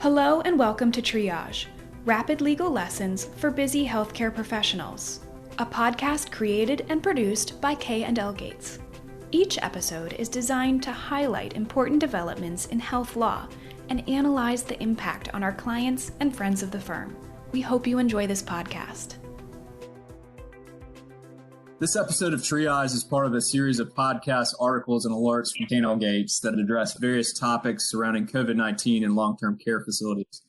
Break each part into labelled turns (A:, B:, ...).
A: Hello and welcome to Triage, rapid legal lessons for busy healthcare professionals, a podcast created and produced by K&L Gates. Each episode is designed to highlight important developments in health law and analyze the impact on our clients and friends of the firm. We hope you enjoy this podcast.
B: This episode of Triage is part of a series of podcasts, articles, and alerts from K&L Gates that address various topics surrounding COVID-19 and long-term care facilities.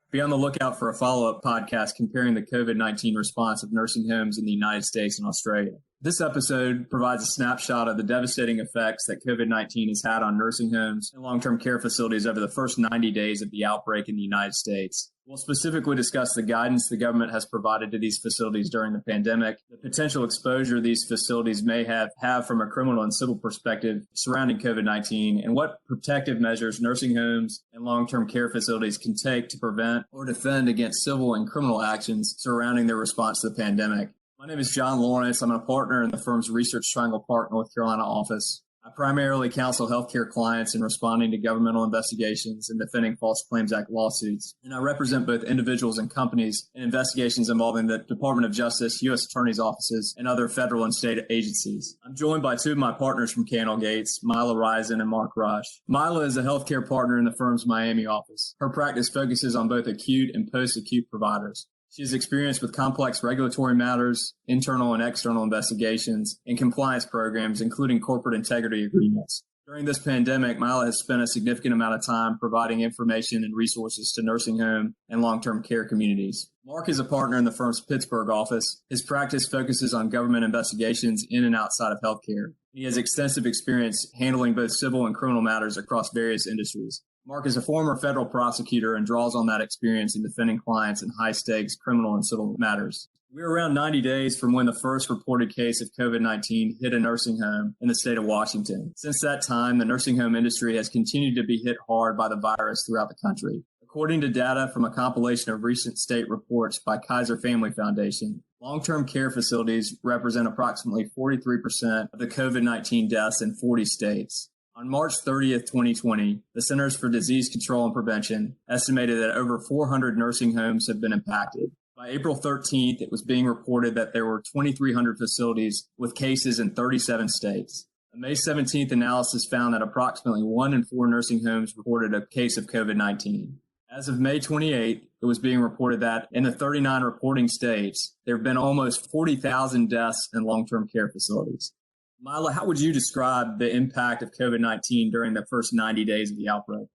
B: Be on the lookout for a follow-up podcast comparing the COVID-19 response of nursing homes in the United States and Australia. This episode provides a snapshot of the devastating effects that COVID-19 has had on nursing homes and long-term care facilities over the first 90 days of the outbreak in the United States. We'll specifically discuss the guidance the government has provided to these facilities during the pandemic, the potential exposure these facilities may have from a criminal and civil perspective surrounding COVID-19, and what protective measures nursing homes and long-term care facilities can take to prevent or defend against civil and criminal actions surrounding their response to the pandemic. My name is John Lawrence. I'm a partner in the firm's Research Triangle Park, North Carolina office. I primarily counsel healthcare clients in responding to governmental investigations and defending False Claims Act lawsuits. And I represent both individuals and companies in investigations involving the Department of Justice, U.S. Attorney's offices, and other federal and state agencies. I'm joined by two of my partners from K&L Gates, Myla Reizen and Mark Rush. Myla is a healthcare partner in the firm's Miami office. Her practice focuses on both acute and post-acute providers. She has experience with complex regulatory matters, internal and external investigations, and compliance programs, including corporate integrity agreements. During this pandemic, Myla has spent a significant amount of time providing information and resources to nursing home and long-term care communities. Mark is a partner in the firm's Pittsburgh office. His practice focuses on government investigations in and outside of healthcare. He has extensive experience handling both civil and criminal matters across various industries. Mark is a former federal prosecutor and draws on that experience in defending clients in high-stakes criminal and civil matters. We're around 90 days from when the first reported case of COVID-19 hit a nursing home in the state of Washington. Since that time, the nursing home industry has continued to be hit hard by the virus throughout the country. According to data from a compilation of recent state reports by Kaiser Family Foundation, long-term care facilities represent approximately 43% of the COVID-19 deaths in 40 states. On March 30th, 2020, the Centers for Disease Control and Prevention estimated that over 400 nursing homes have been impacted. By April 13th, it was being reported that there were 2,300 facilities with cases in 37 states. A May 17th analysis found that approximately 1 in 4 nursing homes reported a case of COVID-19. As of May 28th, it was being reported that in the 39 reporting states, there have been almost 40,000 deaths in long-term care facilities. Myla, how would you describe the impact of COVID-19 during the first 90 days of the outbreak?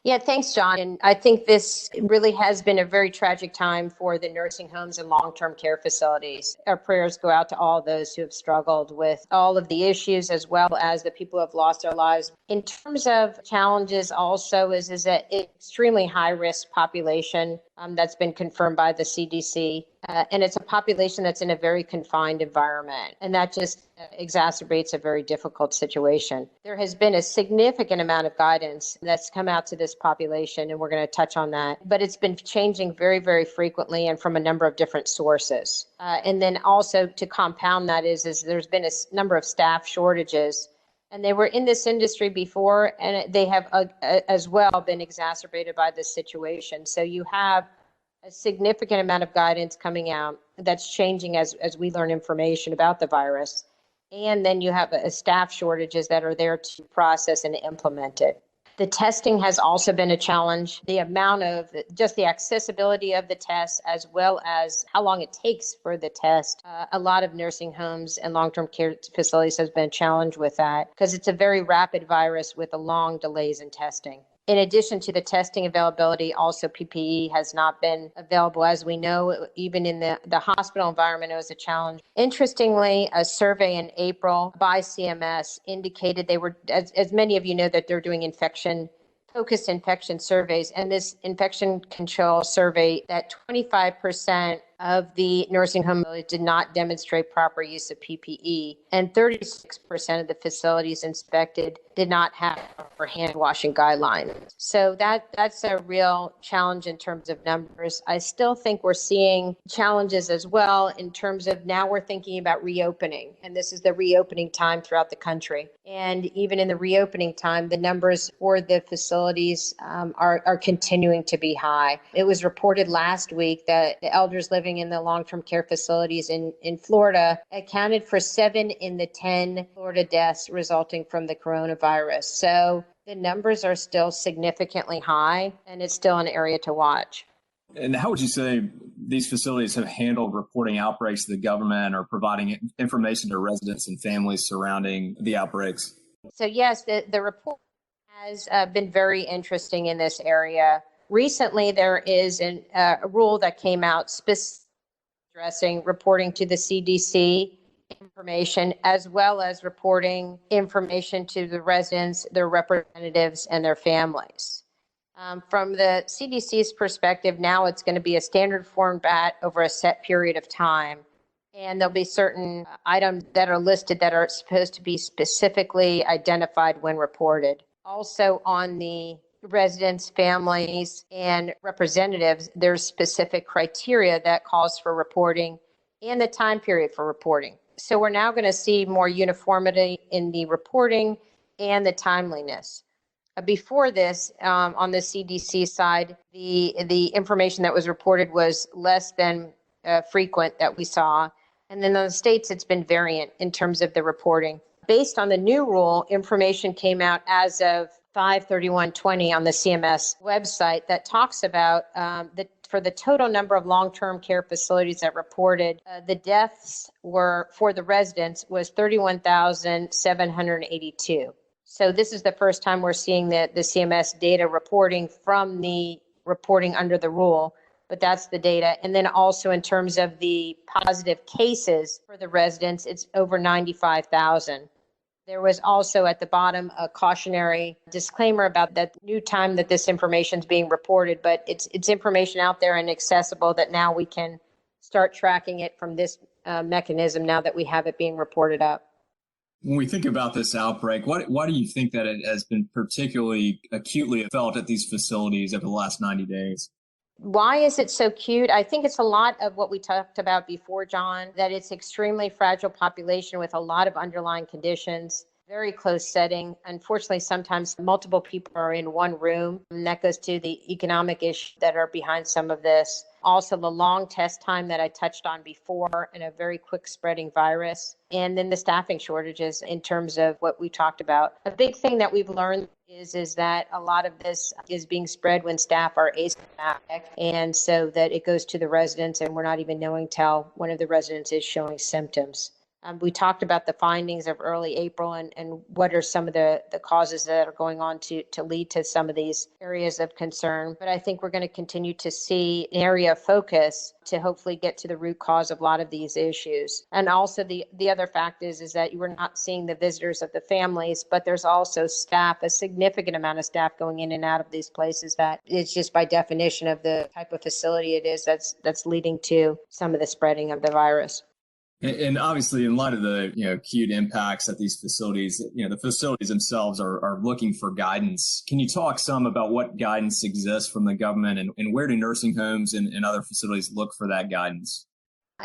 C: Yeah, thanks, John. And I think this really has been a very tragic time for the nursing homes and long-term care facilities. Our prayers go out to all those who have struggled with all of the issues, as well as the people who have lost their lives. In terms of challenges also is that it's extremely high-risk population that's been confirmed by the CDC. And it's a population that's in a very confined environment. And that just exacerbates a very difficult situation. There has been a significant amount of guidance that's come out to this population, and we're going to touch on that. But it's been changing very, very frequently and from a number of different sources. And then also to compound that is there's been a number of staff shortages. And they were in this industry before, and they have as well been exacerbated by this situation. So you have a significant amount of guidance coming out that's changing as we learn information about the virus. And then you have staff shortages that are there to process and implement it. The testing has also been a challenge. The amount of just the accessibility of the test, as well as how long it takes for the test. A lot of nursing homes and long-term care facilities has been challenged with that because it's a very rapid virus with long delays in testing. In addition to the testing availability, also PPE has not been available. As we know, even in the hospital environment, it was a challenge. Interestingly, a survey in April by CMS indicated they were, as many of you know, that they're doing focused infection surveys. And this infection control survey, that 25% of the nursing home did not demonstrate proper use of PPE, and 36% of the facilities inspected did not have proper hand washing guidelines. So that's a real challenge in terms of numbers. I still think we're seeing challenges as well in terms of now we're thinking about reopening, and this is the reopening time throughout the country. And even in the reopening time, the numbers for the facilities are continuing to be high. It was reported last week that the elders living in the long-term care facilities in Florida accounted for 7 in the 10 Florida deaths resulting from the coronavirus. So the numbers are still significantly high, and it's still an area to watch.
B: And how would you say these facilities have handled reporting outbreaks to the government or providing information to residents and families surrounding the outbreaks?
C: So yes, the report has been very interesting in this area. Recently, there is a rule that came out specifically addressing reporting to the CDC information, as well as reporting information to the residents, their representatives, and their families. From the CDC's perspective, now it's going to be a standard format over a set period of time. And there'll be certain items that are listed that are supposed to be specifically identified when reported. Also on the residents, families, and representatives, there's specific criteria that calls for reporting and the time period for reporting. So we're now going to see more uniformity in the reporting and the timeliness. Before this, on the CDC side, the information that was reported was less than frequent that we saw. And then on the states, it's been variant in terms of the reporting. Based on the new rule, information came out as of 5/31/20 on the CMS website that talks about for the total number of long-term care facilities that reported, the deaths were for the residents was 31,782. So this is the first time we're seeing the CMS data reporting from the reporting under the rule, but that's the data. And then also in terms of the positive cases for the residents, it's over 95,000. There was also at the bottom a cautionary disclaimer about that new time that this information is being reported, but it's information out there and accessible that now we can start tracking it from this mechanism now that we have it being reported up.
B: When we think about this outbreak, why do you think that it has been particularly acutely felt at these facilities over the last 90 days?
C: Why is it so acute? I think it's a lot of what we talked about before, John, that it's extremely fragile population with a lot of underlying conditions, very close setting. Unfortunately, sometimes multiple people are in one room, and that goes to the economic issues that are behind some of this. Also, the long test time that I touched on before and a very quick spreading virus. And then the staffing shortages in terms of what we talked about. A big thing that we've learned is that a lot of this is being spread when staff are asymptomatic. And so that it goes to the residents and we're not even knowing till one of the residents is showing symptoms. We talked about the findings of early April and what are some of the causes that are going on to lead to some of these areas of concern. But I think we're going to continue to see an area of focus to hopefully get to the root cause of a lot of these issues. And also the other fact is that you are not seeing the visitors of the families, but there's also staff, a significant amount of staff going in and out of these places that is just by definition of the type of facility it is that's leading to some of the spreading of the virus.
B: And obviously, in light of the acute impacts at these facilities, the facilities themselves are looking for guidance. Can you talk some about what guidance exists from the government and where do nursing homes and other facilities look for that guidance?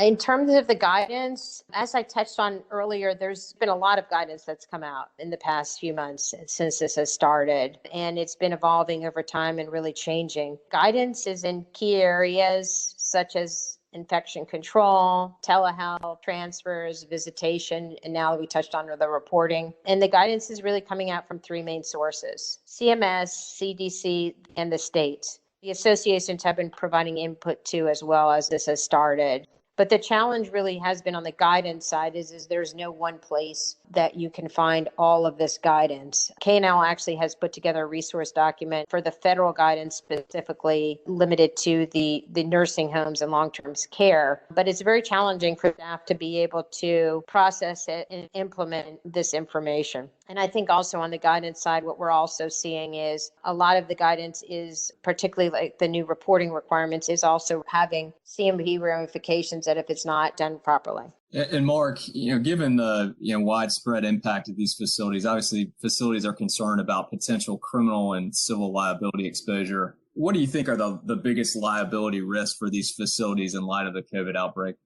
C: In terms of the guidance, as I touched on earlier, there's been a lot of guidance that's come out in the past few months since this has started, and it's been evolving over time and really changing. Guidance is in key areas such as infection control, telehealth, transfers, visitation, and now we touched on the reporting. And the guidance is really coming out from 3 main sources: CMS, CDC, and the states. The associations have been providing input too, as well as this has started. But the challenge really has been on the guidance side is there's no one place that you can find all of this guidance. K&L actually has put together a resource document for the federal guidance specifically limited to the nursing homes and long-term care. But it's very challenging for staff to be able to process it and implement this information. And I think also on the guidance side, what we're also seeing is a lot of the guidance is, particularly like the new reporting requirements, is also having CMP ramifications that if it's not done properly.
B: And Mark, given the widespread impact of these facilities, obviously facilities are concerned about potential criminal and civil liability exposure. What do you think are the biggest liability risks for these facilities in light of the COVID outbreak?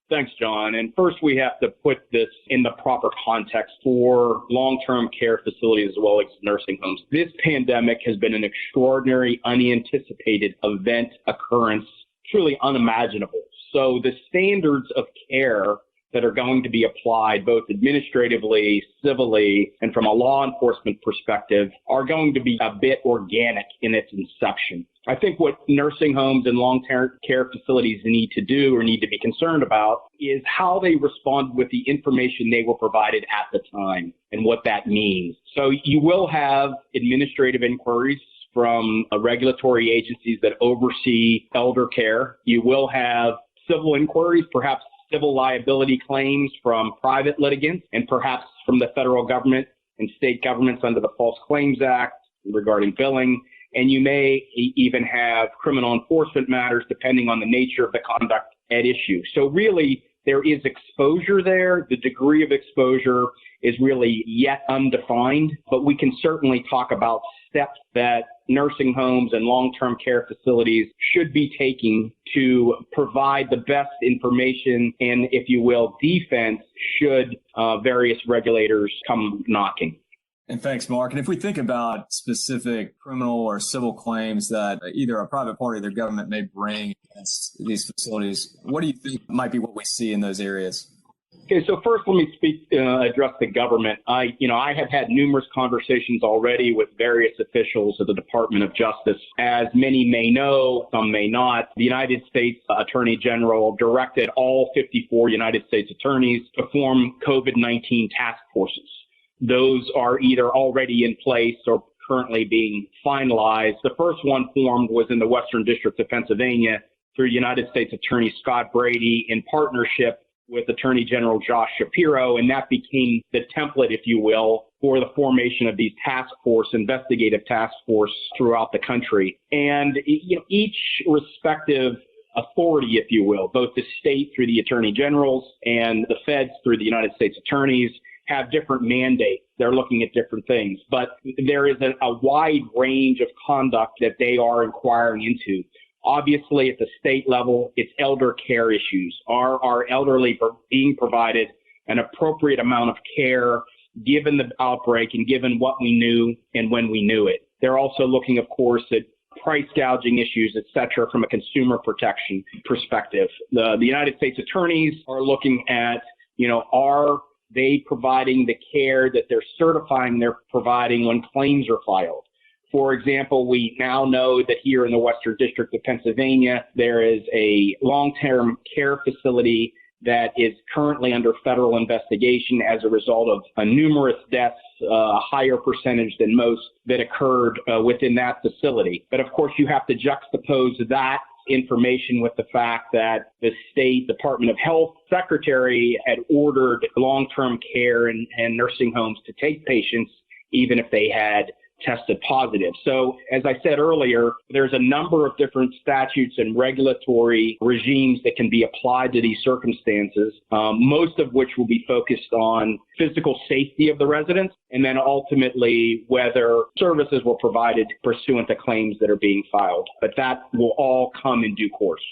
D: Thanks, John. And first, we have to put this in the proper context for long-term care facilities as well as nursing homes. This pandemic has been an extraordinary, unanticipated event occurrence, truly unimaginable. So the standards of care that are going to be applied both administratively, civilly, and from a law enforcement perspective are going to be a bit organic in its inception. I think what nursing homes and long-term care facilities need to do or need to be concerned about is how they respond with the information they were provided at the time and what that means. So you will have administrative inquiries from regulatory agencies that oversee elder care. You will have civil inquiries, perhaps civil liability claims from private litigants and perhaps from the federal government and state governments under the False Claims Act regarding billing. And you may even have criminal enforcement matters depending on the nature of the conduct at issue. So really, there is exposure there. The degree of exposure is really yet undefined, but we can certainly talk about steps that nursing homes and long-term care facilities should be taking to provide the best information and, if you will, defense should various regulators come knocking.
B: And thanks, Mark. And if we think about specific criminal or civil claims that either a private party or the government may bring against these facilities, what do you think might be what we see in those areas?
D: Okay, so first let me address the government. I have had numerous conversations already with various officials of the Department of Justice. As many may know, some may not, the United States Attorney General directed all 54 United States attorneys to form COVID-19 task forces. Those are either already in place or currently being finalized. The first one formed was in the Western District of Pennsylvania through United States Attorney Scott Brady in partnership with Attorney General Josh Shapiro, and that became the template, if you will, for the formation of these investigative task force throughout the country. And each respective authority, if you will, both the state through the attorney generals and the feds through the United States attorneys, have different mandates. They're looking at different things, but there is a wide range of conduct that they are inquiring into. Obviously, at the state level, it's elder care issues. Are our elderly being provided an appropriate amount of care given the outbreak and given what we knew and when we knew it? They're also looking, of course, at price gouging issues, et cetera, from a consumer protection perspective. The United States attorneys are looking at, are they providing the care that they're certifying they're providing when claims are filed? For example, we now know that here in the Western District of Pennsylvania, there is a long-term care facility that is currently under federal investigation as a result of numerous deaths, a higher percentage than most that occurred within that facility. But of course, you have to juxtapose that information with the fact that the state Department of Health secretary had ordered long-term care and nursing homes to take patients even if they had tested positive. So as I said earlier, there's a number of different statutes and regulatory regimes that can be applied to these circumstances, most of which will be focused on physical safety of the residents and then ultimately whether services were provided pursuant to claims that are being filed. But that will all come in due course.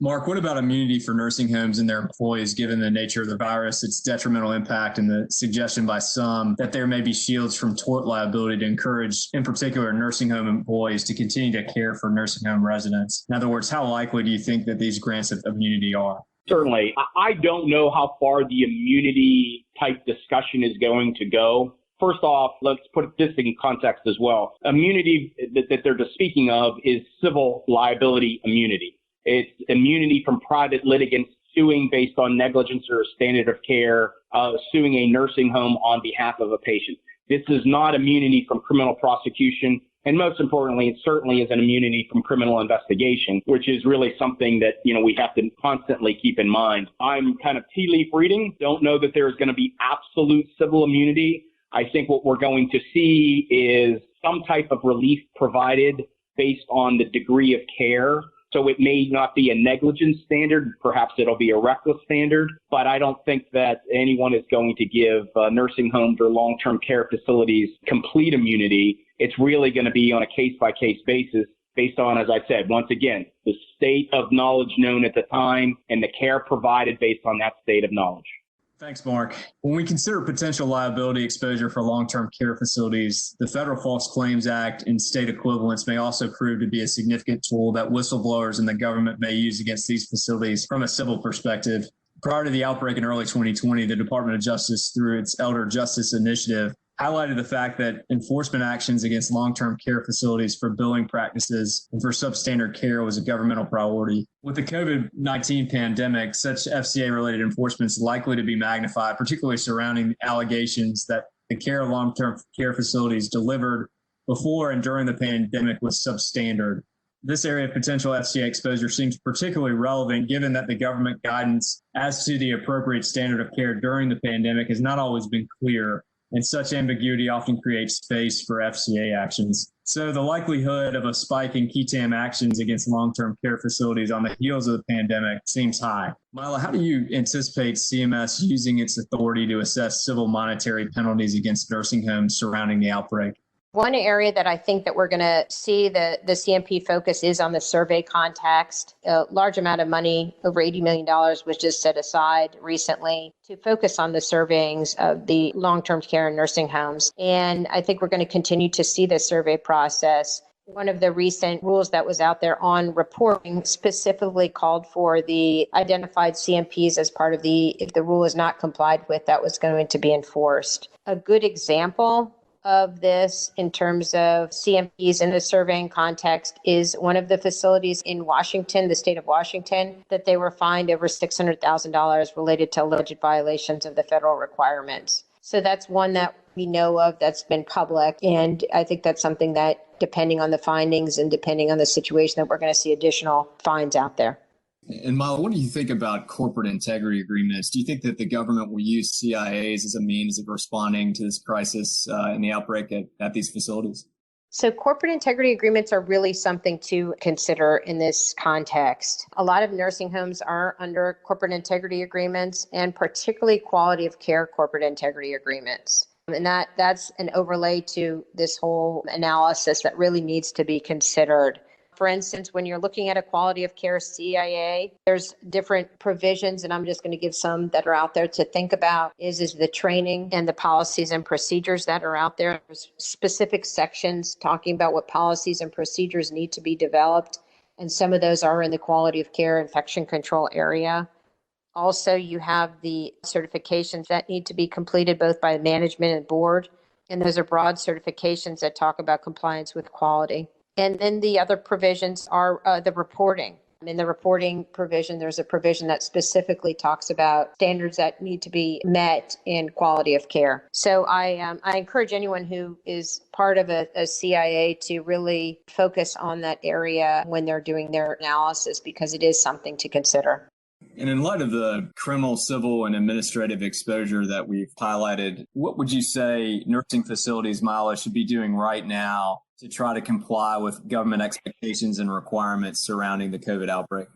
B: Mark, what about immunity for nursing homes and their employees, given the nature of the virus, its detrimental impact, and the suggestion by some that there may be shields from tort liability to encourage, in particular, nursing home employees to continue to care for nursing home residents? In other words, how likely do you think that these grants of immunity are?
D: Certainly. I don't know how far the immunity type discussion is going to go. First off, let's put this in context as well. Immunity that they're just speaking of is civil liability immunity. It's immunity from private litigants suing based on negligence or standard of care, suing a nursing home on behalf of a patient. This is not immunity from criminal prosecution. And most importantly, it certainly is an immunity from criminal investigation, which is really something that, we have to constantly keep in mind. I'm kind of tea leaf reading. Don't know that there's going to be absolute civil immunity. I think what we're going to see is some type of relief provided based on the degree of care. So it may not be a negligence standard. Perhaps it'll be a reckless standard. But I don't think that anyone is going to give nursing homes or long-term care facilities complete immunity. It's really going to be on a case-by-case basis based on, as I said, once again, the state of knowledge known at the time and the care provided based on that state of knowledge.
B: Thanks, Mark. When we consider potential liability exposure for long-term care facilities, the Federal False Claims Act and state equivalents may also prove to be a significant tool that whistleblowers and the government may use against these facilities from a civil perspective. Prior to the outbreak in early 2020, the Department of Justice, through its Elder Justice Initiative, highlighted the fact that enforcement actions against long-term care facilities for billing practices and for substandard care was a governmental priority. With the COVID-19 pandemic, such FCA-related enforcement is likely to be magnified, particularly surrounding allegations that the care of long-term care facilities delivered before and during the pandemic was substandard. This area of potential FCA exposure seems particularly relevant given that the government guidance as to the appropriate standard of care during the pandemic has not always been clear, and such ambiguity often creates space for FCA actions. So the likelihood of a spike in QTAM actions against long-term care facilities on the heels of the pandemic seems high. Myla, how do you anticipate CMS using its authority to assess civil monetary penalties against nursing homes surrounding the outbreak?
C: One area that I think that we're going to see the CMP focus is on the survey context. A large amount of money, over $80 million, was just set aside recently to focus on the surveyings of the long-term care and nursing homes. And I think we're going to continue to see the survey process. One of the recent rules that was out there on reporting specifically called for the identified CMPs as part of if the rule is not complied with, that was going to be enforced. A good example of this in terms of CMPs in the surveying context is one of the facilities in Washington, the state of Washington, that they were fined over $600,000 related to alleged violations of the federal requirements. So that's one that we know of that's been public. And I think that's something that, depending on the findings and depending on the situation, that we're going to see additional fines out there.
B: And Myla, what do you think about corporate integrity agreements? Do you think that the government will use CIAs as a means of responding to this crisis in the outbreak at these facilities?
C: So corporate integrity agreements are really something to consider in this context. A lot of nursing homes are under corporate integrity agreements, and particularly quality of care corporate integrity agreements. And that's an overlay to this whole analysis that really needs to be considered. For instance, when you're looking at a quality of care CIA, there's different provisions, and I'm just going to give some that are out there to think about, is the training and the policies and procedures that are out there. There's specific sections talking about what policies and procedures need to be developed, and some of those are in the quality of care infection control area. Also, you have the certifications that need to be completed both by management and board, and those are broad certifications that talk about compliance with quality. And then the other provisions are the reporting. In the reporting provision, there's a provision that specifically talks about standards that need to be met in quality of care. So I encourage anyone who is part of a CIA to really focus on that area when they're doing their analysis, because it is something to consider.
B: And in light of the criminal, civil, and administrative exposure that we've highlighted, what would you say nursing facilities, Myla, should be doing right now to try to comply with government expectations and requirements surrounding the COVID outbreak?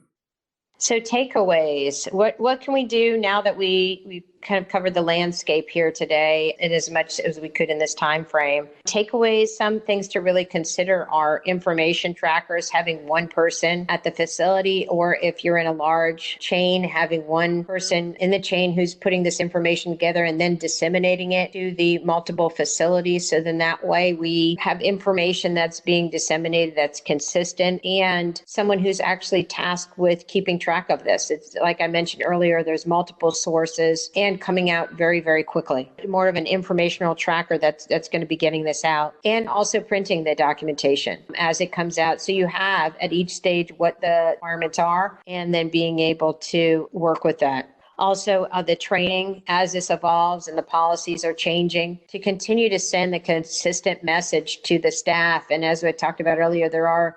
C: So takeaways, what can we do now that we've kind of covered the landscape here today and as much as we could in this time frame? Takeaways, some things to really consider are information trackers, having one person at the facility, or if you're in a large chain, having one person in the chain who's putting this information together and then disseminating it to the multiple facilities. So then that way we have information that's being disseminated that's consistent, and someone who's actually tasked with keeping track of this. It's like I mentioned earlier, there's multiple sources and and coming out very, very quickly. More of an informational tracker that's going to be getting this out, and also printing the documentation as it comes out. So you have at each stage what the requirements are, and then being able to work with that. Also, the training as this evolves and the policies are changing, to continue to send the consistent message to the staff. And as we talked about earlier, there are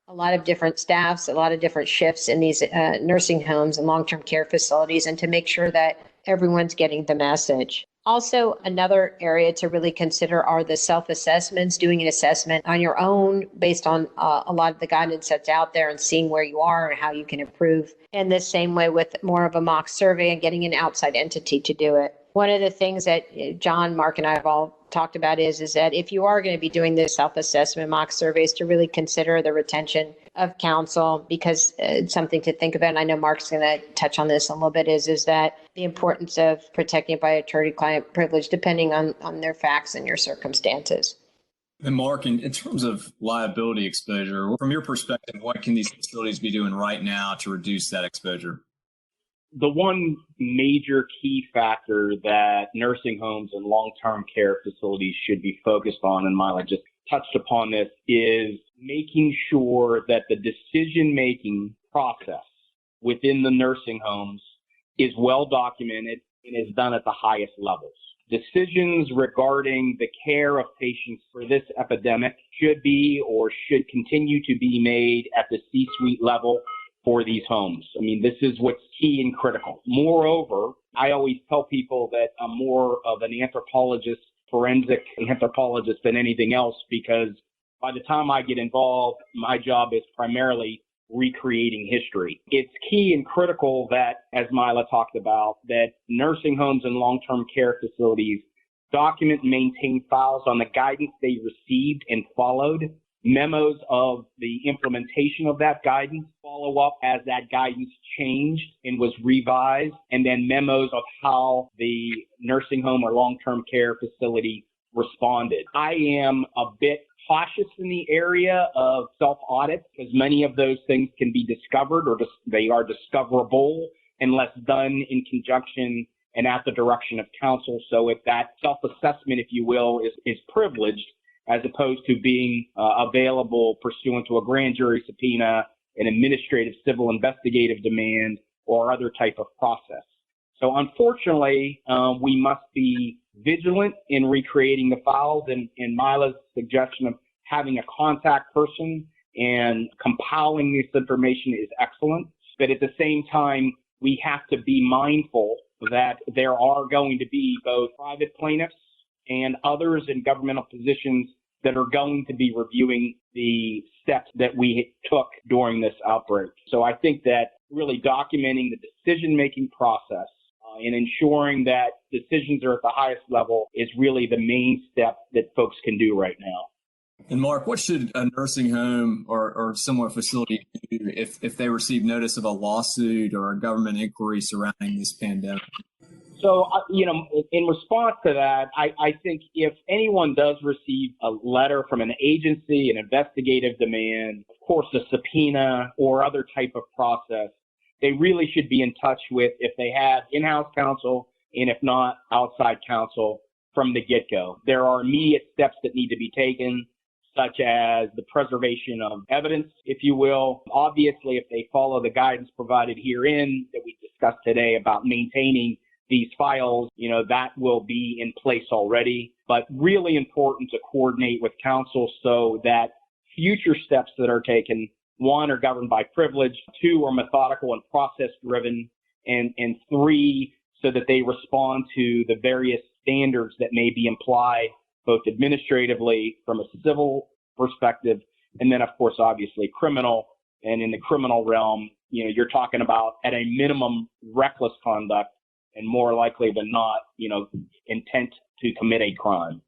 C: a lot of different staffs, a lot of different shifts in these nursing homes and long-term care facilities, and to make sure that everyone's getting the message. Also, another area to really consider are the self-assessments, doing an assessment on your own based on a lot of the guidance that's out there, and seeing where you are and how you can improve. And the same way with more of a mock survey and getting an outside entity to do it. One of the things that John, Mark, and I have all talked about is that if you are going to be doing the self-assessment mock surveys, to really consider the retention of counsel, because it's something to think about. And I know Mark's going to touch on this a little bit, is that the importance of protecting it by attorney-client privilege, depending on their facts and your circumstances.
B: And Mark, in terms of liability exposure, from your perspective, what can these facilities be doing right now to reduce that exposure?
D: The one major key factor that nursing homes and long-term care facilities should be focused on, and Myla just touched upon this, is making sure that the decision-making process within the nursing homes is well documented and is done at the highest levels. Decisions regarding the care of patients for this epidemic should be or should continue to be made at the C-suite level for these homes. I mean, this is what's key and critical. Moreover, I always tell people that I'm more of an anthropologist, forensic anthropologist than anything else, because by the time I get involved, my job is primarily recreating history. It's key and critical that, as Myla talked about, that nursing homes and long-term care facilities document and maintain files on the guidance they received and followed, memos of the implementation of that guidance, follow up as that guidance changed and was revised, and then memos of how the nursing home or long-term care facility responded. I am a bit cautious in the area of self-audit, because many of those things can be discovered, or they are discoverable unless done in conjunction and at the direction of counsel. So if that self-assessment, if you will, is privileged, as opposed to being available pursuant to a grand jury subpoena, an administrative civil investigative demand, or other type of process. So unfortunately, we must be vigilant in recreating the files, and Myla's suggestion of having a contact person and compiling this information is excellent. But at the same time, we have to be mindful that there are going to be both private plaintiffs and others in governmental positions that are going to be reviewing the steps that we took during this outbreak. So I think that really documenting the decision-making process and ensuring that decisions are at the highest level is really the main step that folks can do right now.
B: And Mark, what should a nursing home or similar facility do if they receive notice of a lawsuit or a government inquiry surrounding this pandemic?
D: So, in response to that, I think if anyone does receive a letter from an agency, an investigative demand, of course, a subpoena or other type of process, they really should be in touch with, if they have in-house counsel, and if not, outside counsel from the get-go. There are immediate steps that need to be taken, such as the preservation of evidence, if you will. Obviously, if they follow the guidance provided herein that we discussed today about maintaining these files, that will be in place already. But really important to coordinate with counsel so that future steps that are taken, one, are governed by privilege, two, are methodical and process-driven, and three, so that they respond to the various standards that may be implied, both administratively from a civil perspective, and then, of course, obviously criminal. And in the criminal realm, you're talking about, at a minimum, reckless conduct, and more likely than not, intent to commit a crime.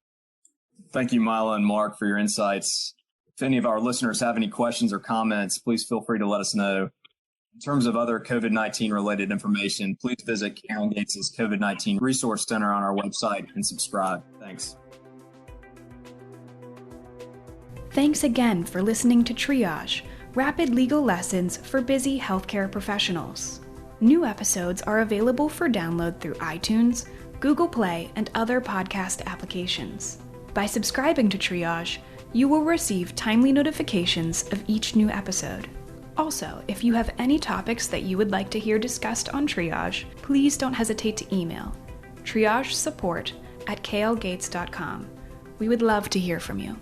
B: Thank you, Myla and Mark, for your insights. If any of our listeners have any questions or comments, please feel free to let us know. In terms of other COVID-19 related information, please visit Karen Gates' COVID-19 Resource Center on our website and subscribe. Thanks.
A: Thanks again for listening to Triage, rapid legal lessons for busy healthcare professionals. New episodes are available for download through iTunes, Google Play, and other podcast applications. By subscribing to Triage, you will receive timely notifications of each new episode. Also, if you have any topics that you would like to hear discussed on Triage, please don't hesitate to email triagesupport@klgates.com. We would love to hear from you.